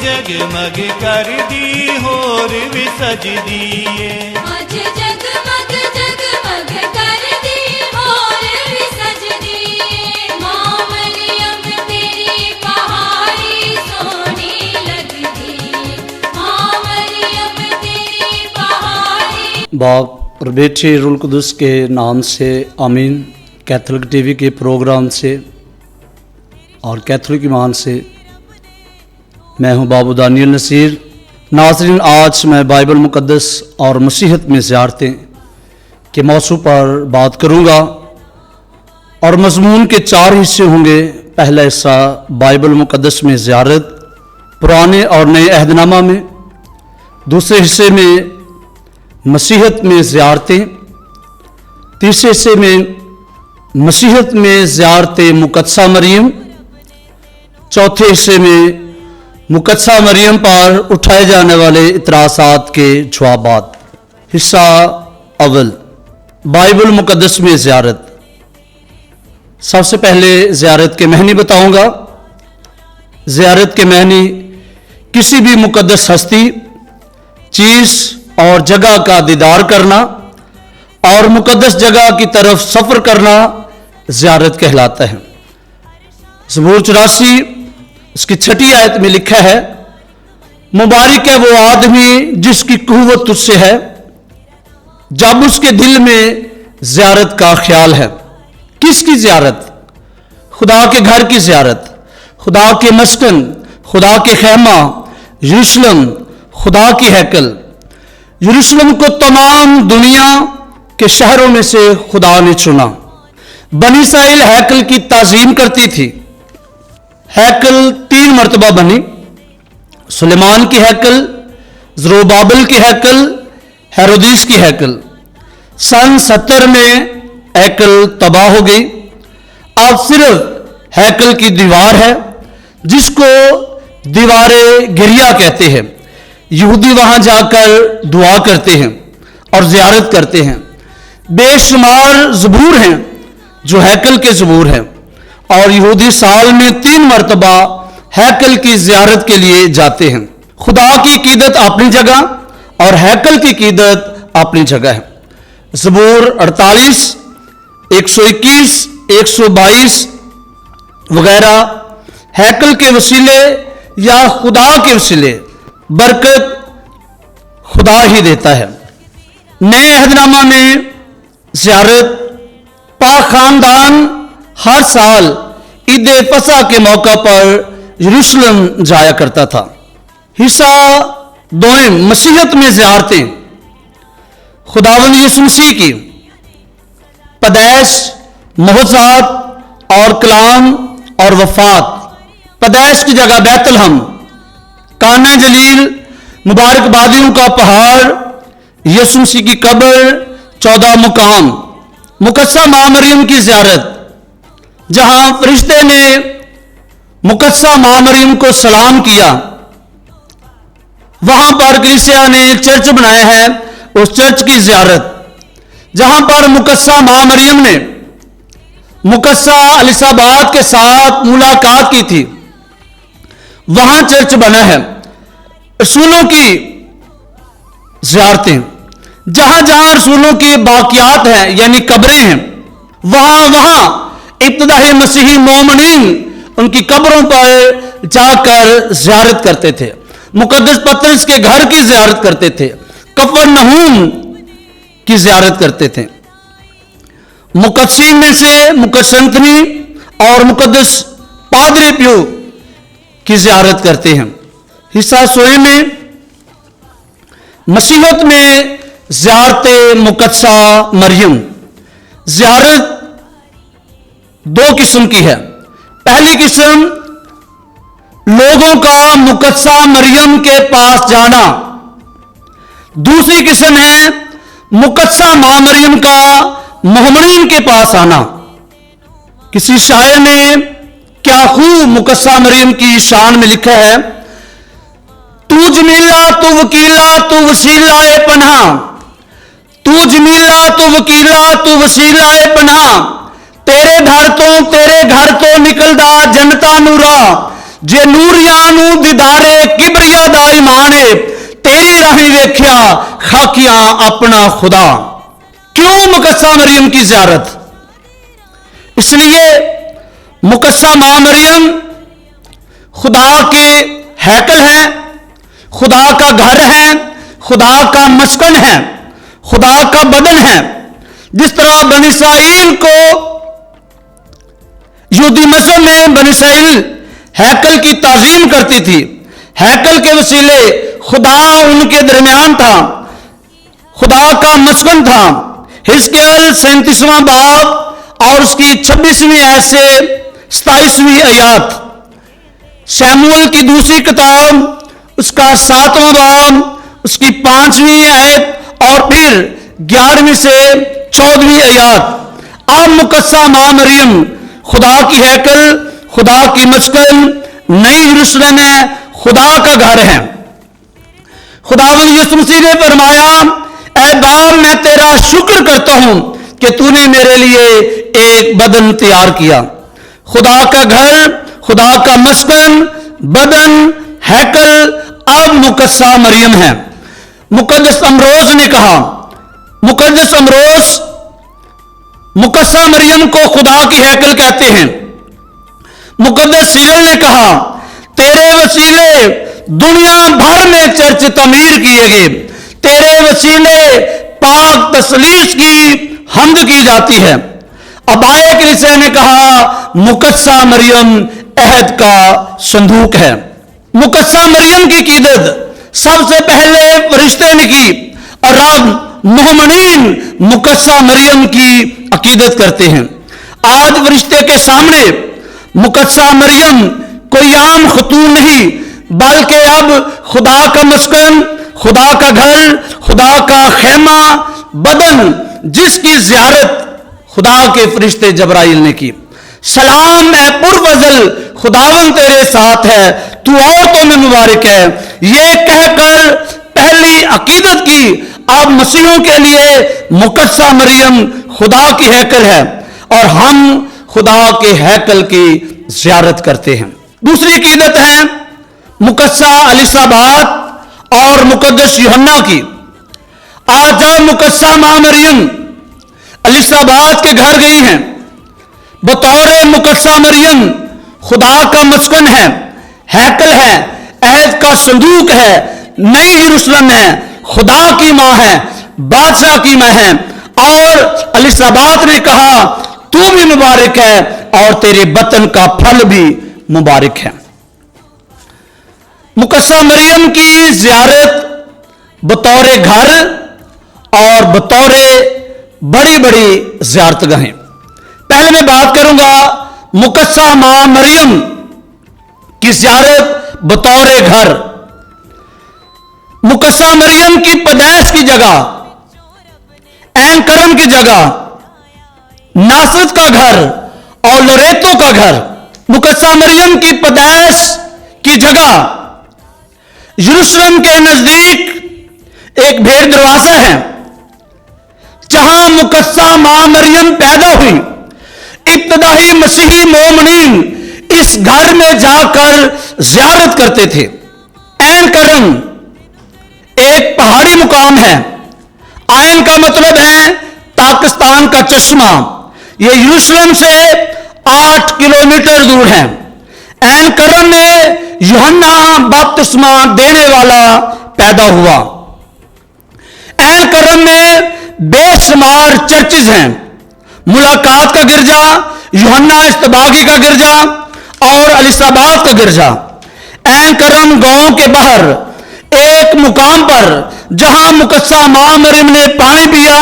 जगमग कर दी होर भी सजदी है। अज जगमग जगमग कर दी होर भी सजदी है। मां मरियम तेरी पहाड़ी सोहनी लगदी है। मां मरियम तेरी पहाड़ी। बाप और बेटे रूल कुदस के नाम से आमीन। कैथोलिक टीवी के प्रोग्राम से और कैथोलिक ईमान से मैं हूं बाबू दानियल नसीर। नाज़रीन, आज मैं बाइबल मुक़द्दस और मसीहत में ज़ियारतें के मौजू पर बात करूंगा और मज़मून के 4 हिस्से होंगे। पहला हिस्सा बाइबल मुक़द्दस में ज़ियारत पुराने और नए अहदनामा में, दूसरे हिस्से में मसीहत में ज़ियारतें, तीसरे हिस्से में मसीहत में ज़ियारतें मुक़द्दसा मरियम, चौथे हिस्से में मुक़द्दसा मरियम पर उठाए जाने वाले इतराज़ात के जवाबात। हिस्सा अव्वल, बाइबल मुक़द्दस में ज़ियारत। सबसे पहले ज़ियारत के महनी बताऊंगा। ज़ियारत के महनी किसी भी मुक़द्दस हस्ती, चीज़ और जगह का दीदार करना और मुक़द्दस जगह की तरफ सफ़र करना ज़ियारत कहलाता है। ज़बूर 84 उसकी 6ठी आयत में लिखा है, मुबारक है वो आदमी जिसकी कुव्वत तुझसे है, जब उसके दिल में ज़ियारत का ख्याल है। किसकी ज़ियारत? खुदा के घर की ज़ियारत, खुदा के मस्कन, खुदा के खैमा, यरूशलेम, खुदा की हैकल। यरूशलेम को तमाम दुनिया के शहरों में से खुदा ने चुना। बनी इस्राएल हैकल की ताज़ीम करती थी। हैकल 3 मरतबा बनी। सुलेमान की हैकल, ज़रुब्बाबिल की हैकल, हेरोदेस की हैकल। सन 70 में हैकल तबाह हो गई। अब सिर्फ हैकल की दीवार है, जिसको दीवारे गिरिया कहते हैं। यहूदी वहां जाकर दुआ करते हैं और ज़ियारत करते हैं। बेशुमार ज़बूर हैं जो हैकल के ज़बूर हैं, और यहूदी साल में 3 मरतबा हैकल की ज़ियारत के लिए जाते हैं। खुदा की कीदत अपनी जगह और हैकल की कीदत अपनी जगह है। ज़बूर 48, 121, 122 वगैरह हैकल के वसीले या खुदा के वसीले बरकत खुदा ही देता है। नए अहदनामा में ज़ियारत पाक खानदान हर साल ईद फसह के मौका पर यरूशलेम जाया करता था। हिस्सा 2, मसीहत में ज़ियारतें। खुदावंद यीशु मसीह की पैदाइश, मुअज़्ज़ात और कलाम और वफ़ात। पैदाइश की जगह बैतलहम, काना जलील, मुबारक बादियों का पहाड़, यीशु मसीह की कब्र, 14 मुकाम। मुक़द्दसा मां मरियम की ज़ियारत, जहां फरिश्ते ने मुक़द्दसा मां मरियम को सलाम किया, वहां पर कलीसिया ने एक चर्च बनाया है, उस चर्च की ज़ियारत। जहां पर मुक़द्दसा मां मरियम ने मुक़द्दसा एलिसाबेत के साथ मुलाकात की थी, वहां चर्च बना है। रसूलों की ज़ियारतें, जहां जहां रसूलों के बाकियात हैं यानी कब्रें हैं, वहां वहां इब्तिदाई मसीही मोमिनीन उनकी कब्रों पर जाकर ज़ियारत करते थे। मुक़द्दस पतरस के घर की ज़ियारत करते थे, कफरनहूम की ज़ियारत करते थे। मुक़द्दसीन में से मुक़द्दस एंथनी और मुक़द्दस पादरी पियो की ज़ियारत करते हैं। हिस्सा 16 में मसीहत में ज़ियारत मुक़द्दसा मरियम। ज़ियारत 2 किस्म की है। पहली किस्म लोगों का मुक़द्दसा मरियम के पास जाना। दूसरी किस्म है मुक़द्दसा मां मरियम का मोमिनीन के पास आना। किसी शायर ने क्या खूब मुक़द्दसा मरियम की शान में लिखा है, तू जमीला तू वकीला तू वसीला ए पन्हा, तू जमीला तू वकीला तू वसीला ए पन्हा, तेरे घर तो निकलदा जनता नूरा, ਜੇ ਨੂਰੀਆਂ ਨੂੰ ਦੀਦਾਰੇ ਕਿਬਰੀਆ ਦਾ ਈਮਾਨ ਏ, तेरी राही वेख्या खाकियां अपना खुदा। क्यों मुकस्सा मरियम की ज़ियारत? इसलिए मुकस्सा मां मरियम खुदा के हैकल है, खुदा का घर है, खुदा का मस्कन है, खुदा का बदन है। जिस तरह बनी इस्राइल को यहूदी मज़हब में बनी इस्राइल हैकल की ताज़ीम करती थी, हैकल के वसीले खुदा उनके दरमियान था, खुदा का मस्कन था। हिजकिय्याल 37वां बाब और उसकी 26वीं आयत से 27वीं आयत, शमूएल की दूसरी किताब उसका 7वां बाब उसकी 5वीं आयत और फिर 11वीं से 14वीं आयत। अब मुकस्सा मां मरियम खुदा की हैकल, खुदा की मस्कन, नई यरूशलेम है, खुदा का घर है। खुदावंद यीशु मसीह ने फरमाया, ऐ बाप मैं तेरा शुक्र करता हूं कि तूने मेरे लिए एक बदन तैयार किया। खुदा का घर, खुदा का मस्कन, बदन, हैकल अब मुकस्सा मरियम है। मुकद्दस अमरोज ने कहा, मुकद्दस अमरोज मुकस्सा मरियम को खुदा की हैकल कहते हैं। मुकद्दस सीरल ने कहा, तेरे वसीले दुनिया भर में चर्च तमीर किए गए, तेरे वसीले पाक तसलीस की हम्द की जाती है। अबाए कलीसिया ने कहा, मुकद्सा मरियम अहद का संदूक है। मुकद्सा मरियम की कीदत सबसे पहले फरिश्ते ने की और अब मोहमनीन मुकद्सा मरियम की अकीदत करते हैं। आज फरिश्ते के सामने मुकद्सा मरियम कोई आम खतून नहीं, बल्कि अब खुदा का मस्कन, खुदा का घर, खुदा का खेमा, बदन, जिसकी जियारत खुदा के फरिश्ते जबराइल ने की। सलाम है पुरफजल, खुदावन तेरे साथ है, तू औरतों में मुबारक है। ये कहकर पहली अकीदत की। अब मसीहों के लिए मुकद्सा मरियम खुदा की हैकल है और हम खुदा के हैकल की जियारत करते हैं। दूसरी अकीदत है मुकद्सा एलिसाबेत और मुकद्दस यूहन्ना की। आज जब मुकद्सा मां मरियम एलिसाबेत के घर गई हैं, बतौर मुकद्सा मरियम खुदा का मस्कन है, हैकल है, अहद का संदूक है, नई यरूशलेम है, खुदा की मां है, बादशाह की मां है। और एलिसाबेत ने कहा, तू भी मुबारक है और तेरे बतन का फल भी मुबारक है। मुकद्सा मरियम की जियारत बतौर घर और बतौर बड़ी बड़ी जियारतगाहें। पहले मैं बात करूंगा मुकद्सा मां मरियम की जियारत बतौर घर। मुकद्सा मरियम की पैदाइश की जगह, ऐन करम की जगह, नासरत का घर और लोरेतो का घर। मुकद्सा मरियम की पैदाइश की जगह यरूशलेम के नजदीक एक भेड़ दरवाजा है, जहां मुकद्सा मां मरियम पैदा हुई। इब्तदाई मसीही मोमिनीन इस घर में जाकर जियारत करते थे। ऐन करम एक पहाड़ी मुकाम है। आयन का मतलब है पाकिस्तान का चश्मा। यह यरूशलेम से 8 किलोमीटर दूर है। ऐन करम में यूहन्ना बपतिस्मा देने वाला पैदा हुआ। ऐन करम में बेशुमार चर्चेज हैं। मुलाकात का गिरजा, यूहन्ना इस्तबागी का गिरजा और एलिसाबेत का गिरजा। ऐन करम गांव के बाहर एक मुकाम पर जहां मुकद्सा मां मरियम ने पानी पिया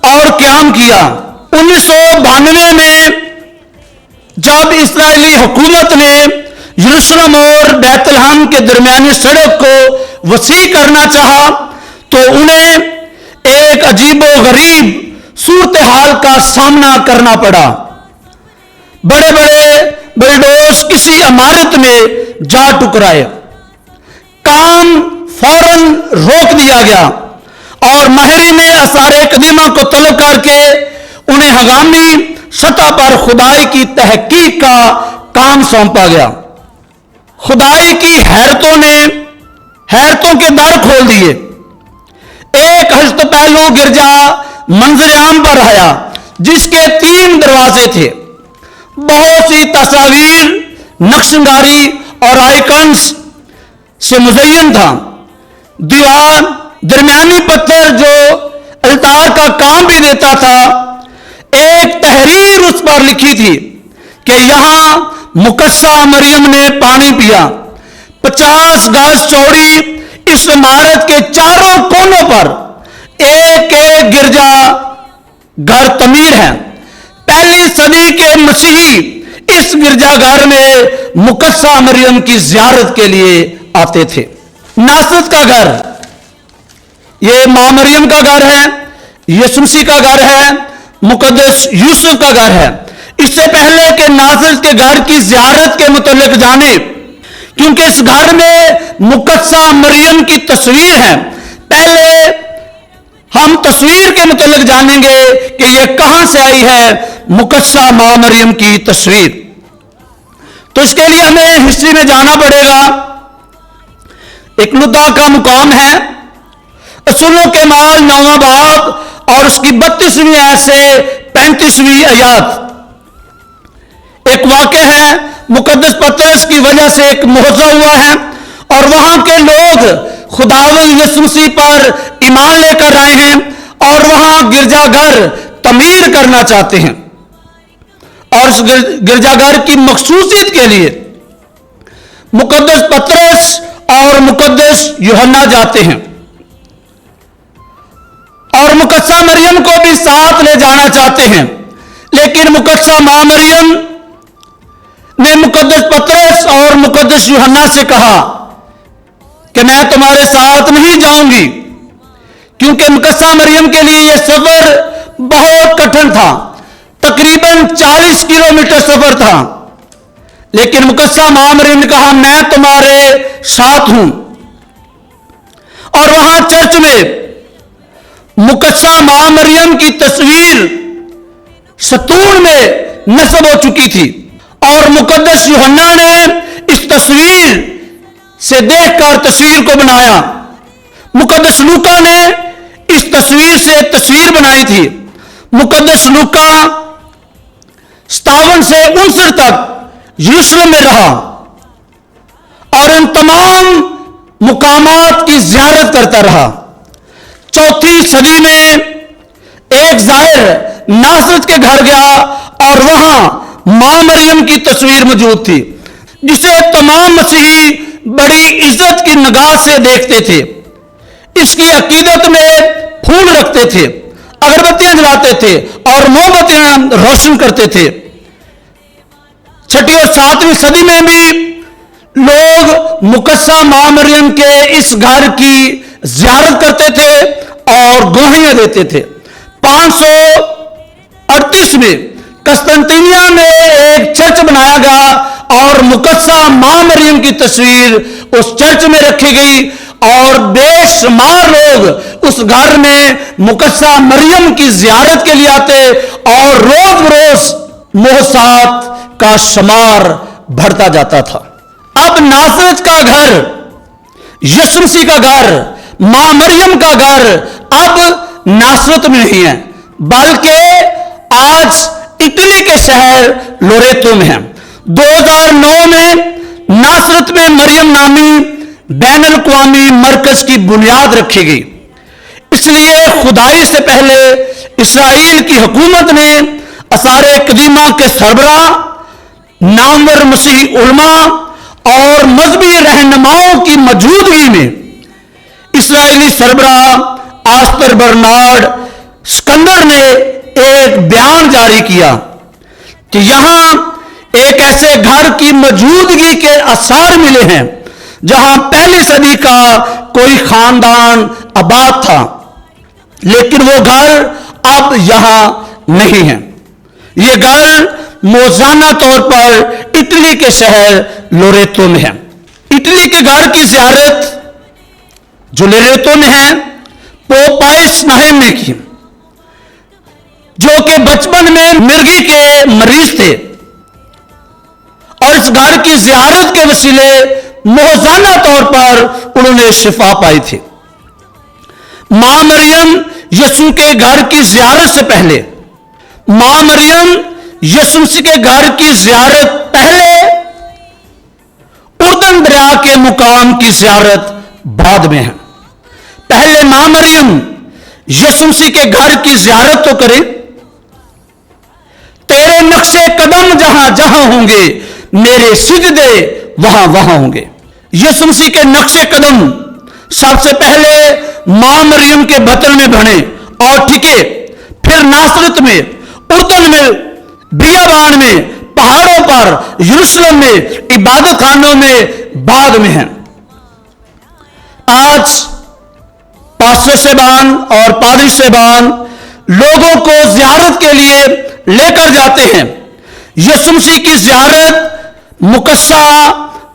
और क़याम किया। 1992 में जब इस्राएली हुकूमत ने यरूशलेम और बैतलहम के दरमियानी सड़क को वसी करना चाहा, तो उन्हें एक अजीबो गरीब सूरत हाल का सामना करना पड़ा। बड़े बड़े बुलडोज किसी इमारत में जा टकराए, काम फौरन रोक दिया गया और माहिरीन आसारे कदीमा को तलब करके उन्हें हंगामी सतह पर खुदाई की तहकीक का काम सौंपा गया। खुदाई की हैरतों ने हैरतों के दर खोल दिए। एक हस्त पहलू गिरजा मंजर आम पर आया जिसके 3 दरवाजे थे। बहुत सी तस्वीर, नक्शनगारी और आइकन्स से मुज़य्यन था। दीवार दरमियानी पत्थर जो अल्तार का काम भी देता था। एक तहरीर उस पर लिखी थी कि यहां मुकस्सा मरियम ने पानी पिया। 50 गज चौड़ी इस इमारत के चारों कोनों पर एक एक गिरजा घर तमीर है। पहली सदी के मसीही इस गिरजाघर में मुकस्सा मरियम की जियारत के लिए आते थे। नासरत का घर, ये मां मरियम का घर है, यीशु मसीह का घर है, मुकद्दस यूसुफ का घर है। इससे पहले कि नासरत के घर की जियारत के मुतल्लिक जाने, क्योंकि इस घर में मुकद्दसा मरियम की तस्वीर है, पहले हम तस्वीर के मुतल्लिक जानेंगे कि यह कहां से आई है मुकद्दसा मां मरियम की तस्वीर। तो इसके लिए हमें हिस्ट्री में जाना पड़ेगा। एक लुद्दा का मुकाम है, रसूलों के माल 9वां बाब और उसकी 32वीं आयत से 35वीं आयत। एक वाक़या है, मुकद्दस पतरस की वजह से एक मुआवजा हुआ है और वहां के लोग खुदावंद यीशु मसीह पर ईमान लेकर आए हैं और वहां गिरजाघर तमीर करना चाहते हैं। और उस गिरजाघर की मखसूसियत के लिए मुकद्दस पतरस और मुकद्दस यूहन्ना जाते हैं और मुकद्दसा मरियम को भी साथ ले जाना चाहते हैं। लेकिन मुकद्दसा मां मरियम ने मुकद्दस पतरस और मुकद्दस यूहन्ना से कहा कि मैं तुम्हारे साथ नहीं जाऊंगी, क्योंकि मुकद्दसा मरियम के लिए यह सफर बहुत कठिन था। तकरीबन 40 किलोमीटर सफर था। लेकिन मुकद्दसा मां मरियम ने कहा मैं तुम्हारे साथ हूं। और वहां चर्च में मुकद्दसा मां मरियम की तस्वीर सतून में नस्ब हो चुकी थी और मुकद्दस यूहन्ना ने इस तस्वीर से देखकर तस्वीर को बनाया। मुकद्दस लूका ने इस तस्वीर से तस्वीर बनाई थी। मुकद्दस लूका 57 से 59 तक यरूशलेम में रहा और इन तमाम मुकामात की जियारत करता रहा। 4वीं सदी में एक जाहिर नासरत के घर गया और वहां मां मरियम की तस्वीर मौजूद थी, जिसे तमाम मसीही बड़ी इज्जत की निगाह से देखते थे। इसकी अकीदत में फूल रखते थे, अगरबत्तियां जलाते थे और मोमबत्तियां रोशन करते थे। 6वीं और 7वीं सदी में भी लोग मुकद्दसा मां मरियम के इस घर की जियारत करते थे और गवाहियां देते थे। 538 में कस्तंतिनिया में एक चर्च बनाया गया और मुकद्दसा मां मरियम की तस्वीर उस चर्च में रखी गई और बेशुमार लोग उस घर में मुकद्दसा मरियम की जियारत के लिए आते और रोज रोज मोहसात का शुमार बढ़ता जाता था। अब नासरत का घर, यीशु मसीह का घर, मां मरियम का घर अब नासरत में नहीं है, बल्कि आज इटली के शहर लोरेतो में है। 2009 में नासरत में मरियम नामी बैन अल-अक़वामी मरकज की बुनियाद रखी गई। इसलिए खुदाई से पहले इसराइल की हुकूमत ने असारे कदीमा के सरबराह, नामवर मसीही उलमा और मजहबी रहनुमाओं की मौजूदगी में इसराइली सरबराह आस्तर बर्नार्ड सिकंदर ने एक बयान जारी किया कि यहां एक ऐसे घर की मौजूदगी के आसार मिले हैं जहां पहली सदी का कोई खानदान आबाद था, लेकिन वो घर अब यहां नहीं है। ये घर मौजाना तौर पर इटली के शहर लोरेतो में है। इटली के घर की ज़ियारत जो लोरेतो में है पोप पाइस 9 ने की, जो कि बचपन में मिर्गी के मरीज थे और اس گھر کی زیارت کے وسیلے موزانہ طور پر انہوں نے شفا پائی تھی۔ ماں مریم یسوع کے گھر کی زیارت سے پہلے، ماں مریم یسوع مسیح کے گھر کی زیارت پہلے، اردن دریا کے مقام کی زیارت بعد میں ہے۔ پہلے ماں مریم یسوع مسیح کے گھر کی زیارت تو کرے۔ تیرے نقشے قدم جہاں جہاں ہوں گے، میرے سجدے وہاں وہاں ہوں گے۔ یسوع مسیح کے نقشے قدم سب سے پہلے ماں مریم کے بطن میں بنے اور ٹھکے، پھر ناصرت میں، اردن میں، بیابان میں، پہاڑوں پر، یروشلم میں، عبادت خانوں میں بعد میں ہیں۔ آج پاسٹر صاحبان اور پادری صاحبان لوگوں کو زیارت کے لیے لے کر جاتے ہیں۔ یسوع مسیح کی زیارت مقدسہ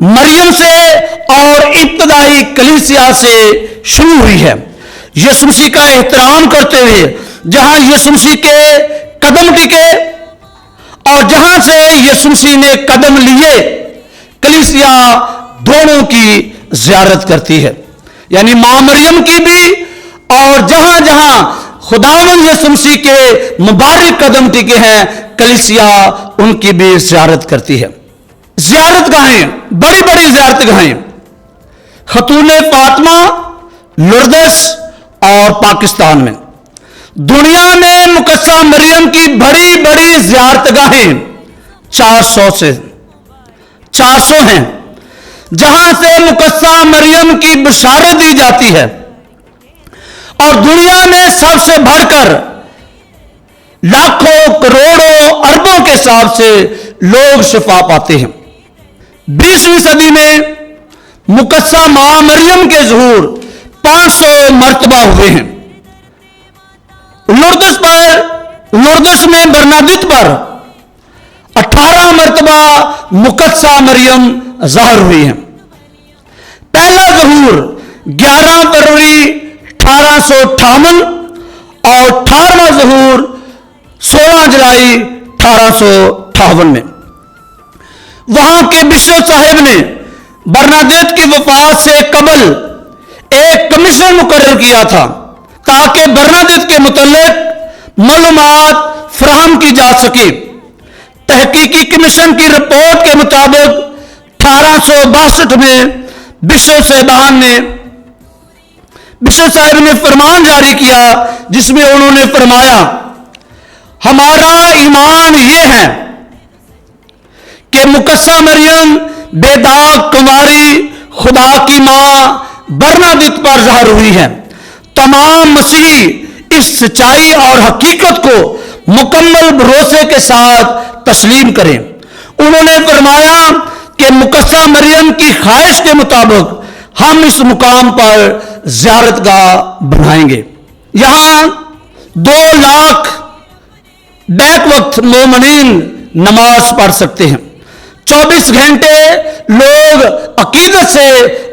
مریم سے اور ابتدائی کلیسیا سے شروع ہوئی ہے۔ یسوع مسیح کا احترام کرتے ہوئے جہاں یسوع مسیح کے قدم ٹکے اور جہاں سے یسوع مسیح نے قدم لیے، کلیسیا دونوں کی زیارت کرتی ہے، یعنی ماں مریم کی بھی، اور جہاں جہاں خداوند یسوع مسیح کے مبارک قدم ٹکے ہیں، کلیسیا ان کی بھی زیارت کرتی ہے۔ زیارت گاہیں، بڑی بڑی زیارت گاہیں، خاتون فاطمہ، لردس اور پاکستان میں۔ دنیا میں مقدسہ مریم کی بڑی بڑی زیارت گاہیں 400 ہیں، جہاں سے مقدسہ مریم کی بشارت دی جاتی ہے، اور دنیا میں سب سے بڑھ کر لاکھوں کروڑوں اربوں کے حساب سے لوگ شفا پاتے ہیں۔ 20ویں صدی میں مقدسہ ماں مریم کے ظہور 500 مرتبہ ہوئے ہیں۔ لردس میں برنادت پر 18 مرتبہ مقدسہ مریم ظاہر ہوئی ہیں۔ پہلا ظہور 11 فروری 1858 اور 18واں ظہور 16 جولائی 1858 میں۔ وہاں کے بشپ صاحب نے برنادت کی وفات سے قبل ایک کمیشن مقرر کیا تھا تاکہ برنادت کے متعلق معلومات فراہم کی جا سکے۔ تحقیقی کمیشن کی رپورٹ کے مطابق 1862 میں بشپ صاحب نے فرمان جاری کیا، جس میں انہوں نے فرمایا، ہمارا ایمان یہ ہے کہ مقدسہ مریم بے داغ کنواری خدا کی ماں برنادت پر ظاہر ہوئی ہے۔ تمام مسیحی اس سچائی اور حقیقت کو مکمل بھروسے کے ساتھ تسلیم کریں۔ انہوں نے فرمایا کہ مقدسہ مریم کی خواہش کے مطابق ہم اس مقام پر زیارت گاہ بنائیں گے۔ یہاں 2 لاکھ بیک وقت مومنین نماز پڑھ سکتے ہیں۔ 24 گھنٹے لوگ عقیدت سے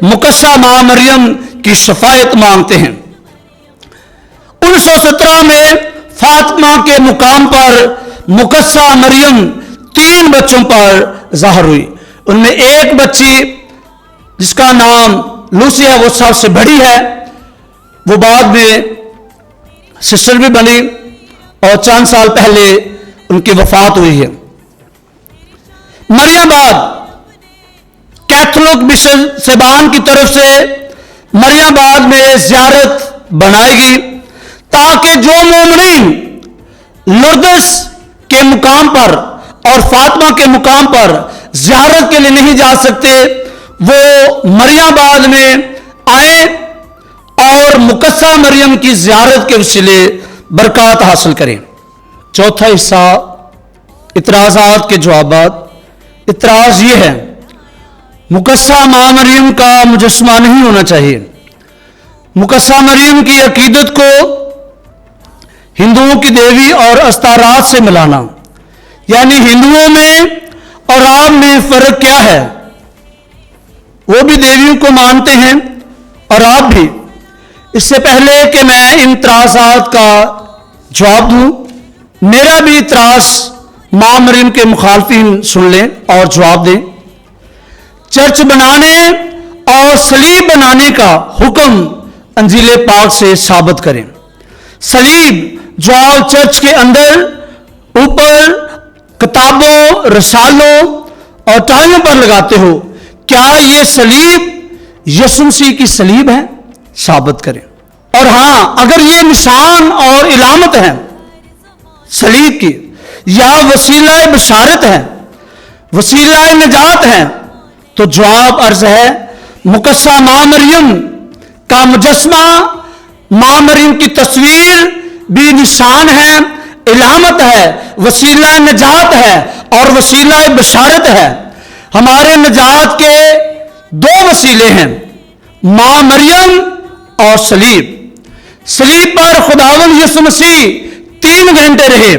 مقدسہ ماں مریم کی شفاعت مانگتے ہیں۔ 1917 میں فاطمہ کے مقام پر مقدسہ مریم 3 بچوں پر ظاہر ہوئی۔ ان میں ایک بچی جس کا نام لوسی ہے، وہ سب سے بڑی ہے، وہ بعد میں سسٹر بھی بنی اور چند سال پہلے ان کی وفات ہوئی ہے۔ مریم آباد کیتھولک بشپ صاحبان کی طرف سے مریم آباد میں زیارت بنائی گئی تاکہ جو مومنین لردس کے مقام پر اور فاطمہ کے مقام پر زیارت کے لیے نہیں جا سکتے، وہ مریم آباد میں آئیں اور مقدسہ مریم کی زیارت کے وسیلے برکات حاصل کریں۔ چوتھا حصہ اعتراضات کے جوابات۔ اعتراض یہ ہے، مقدسہ ماں مریم کا مجسمہ نہیں ہونا چاہیے۔ مقدسہ مریم کی عقیدت کو ہندوؤں کی دیوی اور استارات سے ملانا، یعنی ہندوؤں میں اور عام میں فرق کیا ہے؟ وہ بھی دیویوں کو مانتے ہیں اور آپ بھی۔ اس سے پہلے کہ میں ان اعتراضات کا جواب دوں، میرا بھی اعتراض ماں مریم کے مخالفین سن لیں اور جواب دیں۔ चर्च बनाने और सलीब बनाने का हुक्म अंजील पाक से साबित करें। सलीब जो आप चर्च के अंदर ऊपर किताबों, रसालों और टाइयों पर लगाते हो, क्या ये सलीब यीशु मसीह की सलीब है? साबित करें। और हां, अगर ये निशान और इलामत है सलीब की, या वसीला बशारत है, वसीला निजात है, तो जवाब अर्ज है मुकस्सा मां मरियम का मुजस्मा, मां मरियम की तस्वीर भी निशान है, इलामत है, वसीला निजात है और वसीला बशारत है। हमारे निजात के दो वसीले हैं, मां मरियम और सलीब। सलीब पर खुदावंद यीशु मसीह 3 घंटे रहे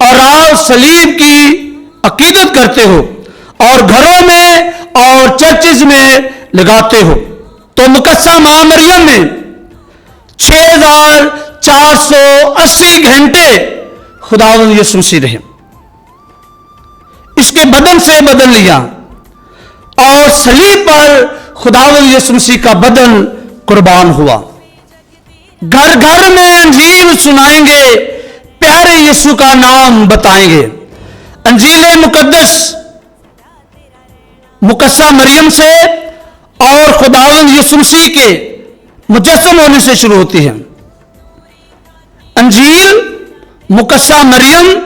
और आप सलीब की अकीदत करते हो और घरों में और चर्चेज में लगाते हो। तो मुकस्सा मां मरियम में 6480 घंटे खुदावंद यीशु मसीह रहे, इसके बदन से बदल लिया और सलीब पर खुदावंद यीशु मसीह का बदन कुर्बान हुआ। घर घर में अंजील सुनाएंगे, प्यारे यीशु का नाम बताएंगे। अंजील मुकद्दस मुकस्सा मरियम से और खुदावंद यीशु मसीह के मुजस्सम होने से शुरू होती है। अंजील मुकस्सा मरियम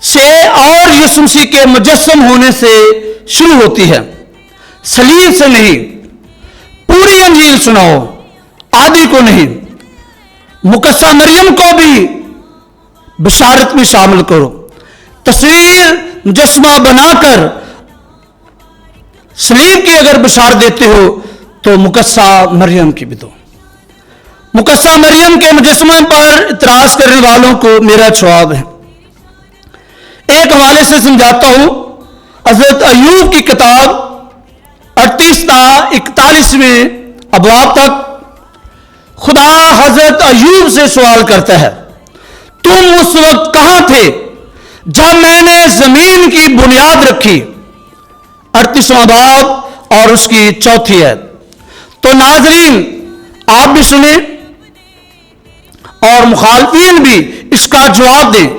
से और यीशु मसीह के मुजस्सम होने से शुरू होती है, सलीब से नहीं। पूरी अंजील सुनाओ, आदि को नहीं। मुकस्सा मरियम को भी बशारत में शामिल करो। तस्वीर मुजस्समा बनाकर सलीब की अगर बशारत देते हो तो मुकस्सा मरियम की भी दो। मुकस्सा मरियम के मुजस्समे पर इतराज करने वालों को मेरा जवाब है, एक हवाले से समझाता हूं। हजरत अयूब की किताब 38-41 अबवाब तक खुदा हजरत अयूब से सवाल करता है, तुम उस वक्त कहां थे जब मैंने जमीन की बुनियाद रखी? 38वां बाब और उसकी 4थी आयत। तो नाजरीन, आप भी सुने और मुखालफीन भी इसका जवाब दें।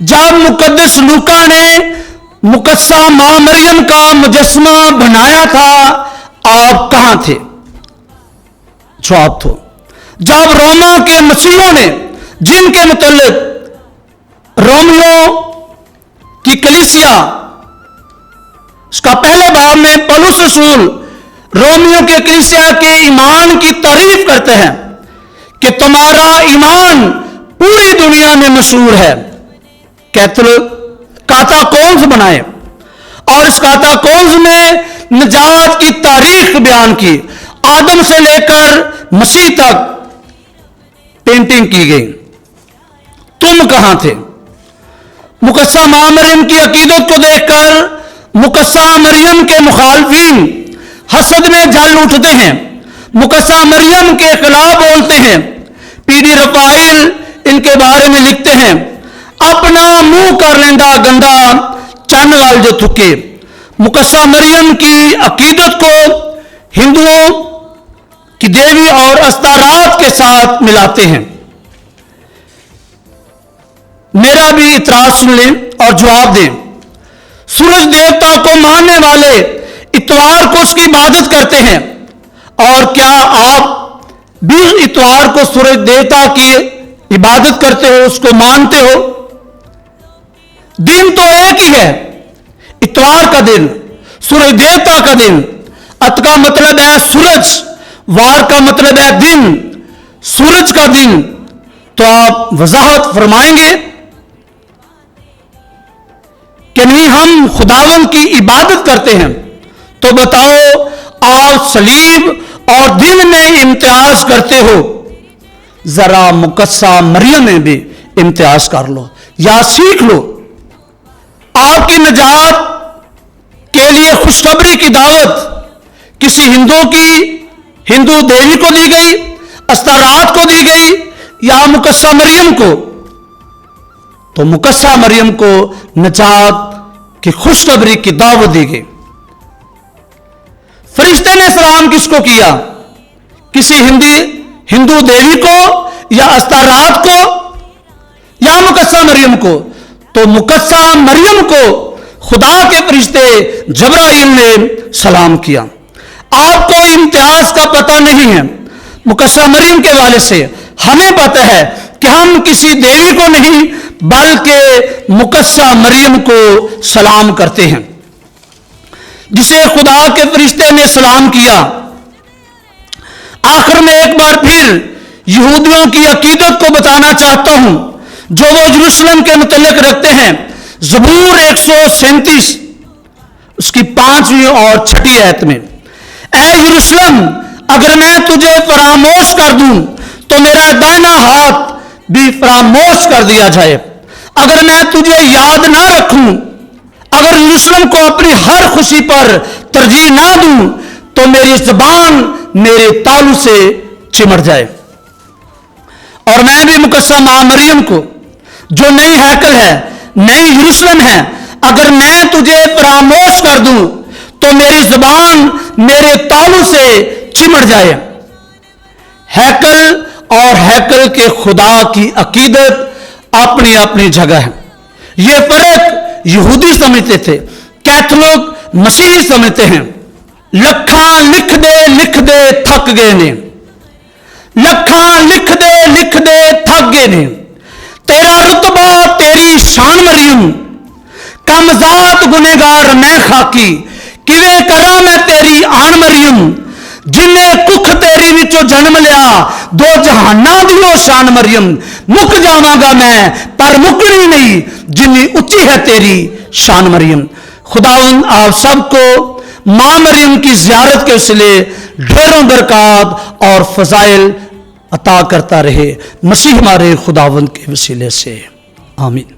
जब मुकद्दस लूका ने मुकस्सा मां मरियम का मुजस्समा बनाया था, आप कहां थे? जवाब दो। जब रोमा के मसीहों ने, जिनके मुतल्लिक रोमियो की कलीसिया, इसका पहले बाब में पौलुस रसूल रोमियो के कलीसिया के ईमान की तारीफ करते हैं कि तुम्हारा ईमान पूरी दुनिया में मशहूर है। कैथोलिक काताकोंस बनाए और इस काताकोंस में निजात की तारीख बयान की, आदम से लेकर मसीह तक पेंटिंग की गई। तुम कहां थे? मुकस्सा मां मरियम की अकीदत को देखकर मुकस्सा मरियम के मुखालफीन हसद में जल उठते हैं, मुकस्सा मरियम के खिलाफ बोलते हैं। पीडी रफाइल इनके बारे में लिखते हैं, अपना मुंह कर लेंदा गंदा चन वाल जो थुके। मुकस्सा मरियम की अकीदत को हिंदुओं की देवी और अस्तारात के साथ मिलाते हैं। मेरा भी इतराज सुन लें और जवाब दें। सूरज देवता को मानने वाले इतवार को उसकी इबादत करते हैं, और क्या आप भी इतवार को सूरज देवता की इबादत करते हो, उसको मानते हो? दिन तो एक ही है, इतवार का दिन, सूरज देवता का दिन। अत का मतलब है सूरज, वार का मतलब है दिन, सूरज का दिन। तो आप वजाहत फरमाएंगे कि नहीं, हम खुदावंद की इबादत करते हैं। तो बताओ, आप सलीब और दिन में इम्तियाज करते हो, जरा मुकस्सा मरियम में भी इम्तियाज कर लो या सीख लो। आपकी निजात के लिए खुशखबरी की दावत किसी हिंदू देवी को दी गई, अस्तारात को दी गई, या मुकस्सा मरियम को? तो मुकस्सा मरियम को निजात की खुशखबरी की दावत दी गई। फरिश्ते ने सलाम किसको किया? किसी हिंदू देवी को या अस्तारात को या मुकस्सा मरियम को? तो मुकस्सा मरियम को खुदा के फरिश्ते जबराइल ने सलाम किया। आपको इम्तियाज का पता नहीं है मुकस्सा मरियम के वाले से। हमें पता है कि हम किसी देवी को नहीं बल्कि मुकस्सा मरियम को सलाम करते हैं, जिसे खुदा के फरिश्ते ने सलाम किया। आखिर में एक बार फिर यहूदियों की अकीदत को बताना चाहता हूं जो वो यरूशलेम के मुतल्लिक रखते हैं। ज़बूर 137 उसकी 5वीं और 6ठी आयत में, ऐ यरूशलेम, अगर मैं तुझे फरामोश कर दूं तो मेरा दाहिना हाथ भी फरामोश कर दिया जाए। अगर मैं तुझे याद ना रखूं, अगर यरूशलेम को अपनी हर खुशी पर तरजीह ना दूं तो मेरी ज़बान मेरे तालू से चिमट जाए। और मैं भी मुकस्सा मां मरियम को, जो नई हैकल है, नई यरूशलेम है, अगर मैं तुझे फरामोश कर दूं तो मेरी ज़बान मेरे तालू से चिमट जाए। हैकल और हैकल के खुदा की अकीदत अपनी अपनी जगह है। ये फर्क यहूदी समझते थे, कैथोलिक मसीही समझते हैं। लखा लिख दे थक गए ने, लखा लिख दे थक गए ने। तेरा रुतबा तेरी शान मरियम, कमजात गुनेगार मैं खाकी, किवें करा मैं तेरी आन मरियम। जिन्हें कुख तेरी विचों जन्म लिया, दो जहाना दियो शान मरियम। मुक जावांगा मैं पर मुकनी नहीं, जिन्नी उच्ची है तेरी शान मरियम। खुदावंद आप सबको मां मरियम की ज़ियारत के वसीले ढेरों बरकत और फजाइल अता करता रहे, मसीह हमारे खुदावंद के वसीले से, आमीन।